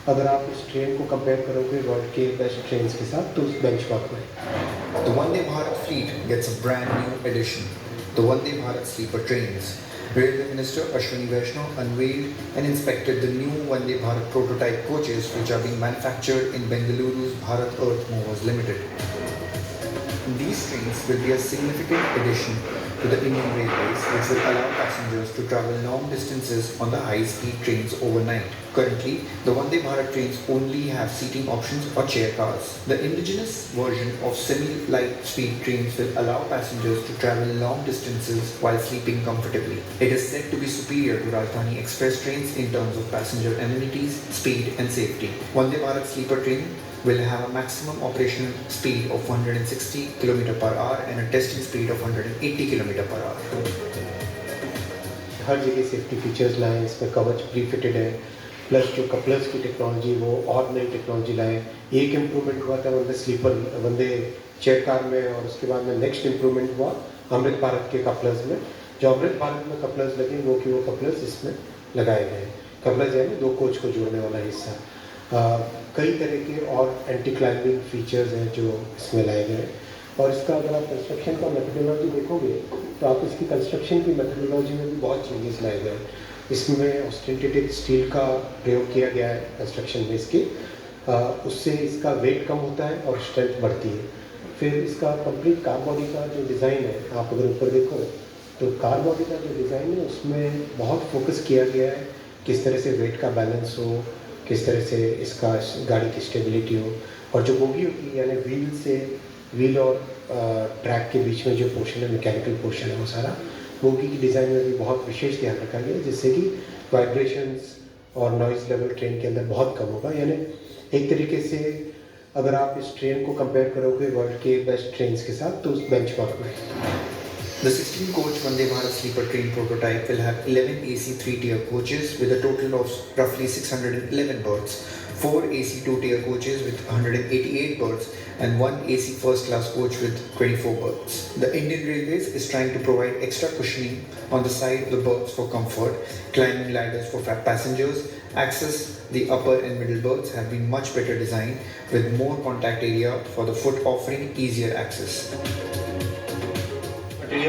अगर आप इस ट्रेन को कंपेयर करोगे वर्ल्ड के बेस्ट ट्रेन के साथ तो उस बेंचमार्क में। The Vande Bharat fleet gets a brand new addition, the Vande Bharat sleeper trains. Railway Minister Ashwini Vaishnaw unveiled and inspected the new Vande Bharat prototype coaches which are being manufactured in Bengaluru's Bharat Earth Movers Limited. These trains will be a significant addition to the Indian Railways, which will allow passengers to travel long distances on the high-speed trains overnight. Currently, the Vande Bharat trains only have seating options or chair cars. The indigenous version of semi-light speed trains will allow passengers to travel long distances while sleeping comfortably. It is said to be superior to Rajdhani Express trains in terms of passenger amenities, speed and safety. Vande Bharat sleeper train will have a maximum operational speed of 160 km per hour and a testing speed of 180 km per hour. हर जगह safety features लाए, इसमें कवच pre fitted है, plus जो couplers की technology वो और नई टेक्नोलॉजी लाए। एक इम्प्रूवमेंट हुआ था वंदे चेयर कार में, और उसके बाद में नेक्स्ट इम्प्रूवमेंट हुआ अमृत भारत के कपलर्स में। जो अमृत भारत में कपलर्स लगे वो कपलर्स इसमें लगाए गए हैं। कपलर्स यानी दो कोच को जोड़ने वाला हिस्सा। कई तरह के और एंटी क्लाइंबिंग फीचर्स हैं जो इसमें लाए गए हैं। और इसका अगर आप कंस्ट्रक्शन का मेथडोलॉजी देखोगे तो आप इसकी कंस्ट्रक्शन की मेथडोलॉजी में भी बहुत चेंजेस लाए गए हैं। इसमें ऑस्टेंटिटिव स्टील का प्रयोग किया गया है कंस्ट्रक्शन में इसके, उससे इसका वेट कम होता है और स्ट्रेंथ बढ़ती है। फिर इसका कंप्लीट कार बॉडी का जो डिज़ाइन है, आप अगर ऊपर देखो तो कार बॉडी का जो डिज़ाइन है उसमें बहुत फोकस किया गया है किस तरह से वेट का बैलेंस हो, किस तरह से इसका गाड़ी की स्टेबिलिटी हो। और जो बोगी होती है यानी व्हील और ट्रैक के बीच में जो पोर्शन है, मैकेनिकल पोर्शन है, वो सारा बोगी की डिज़ाइन में भी बहुत विशेष ध्यान रखा गया है, जिससे कि वाइब्रेशंस और नॉइज़ लेवल ट्रेन के अंदर बहुत कम होगा। यानी एक तरीके से अगर आप इस ट्रेन को कंपेयर करोगे वर्ल्ड के बेस्ट ट्रेन के साथ तो उस बेंचमार्क में। The 16-coach Vande Bharat sleeper train prototype will have 11 AC 3-tier coaches with a total of roughly 611 berths, 4 AC 2-tier coaches with 188 berths, and 1 AC first-class coach with 24 berths. The Indian Railways is trying to provide extra cushioning on the side of the berths for comfort. Climbing ladders for passengers. Access the upper and middle berths have been much better designed with more contact area for the foot, offering easier access.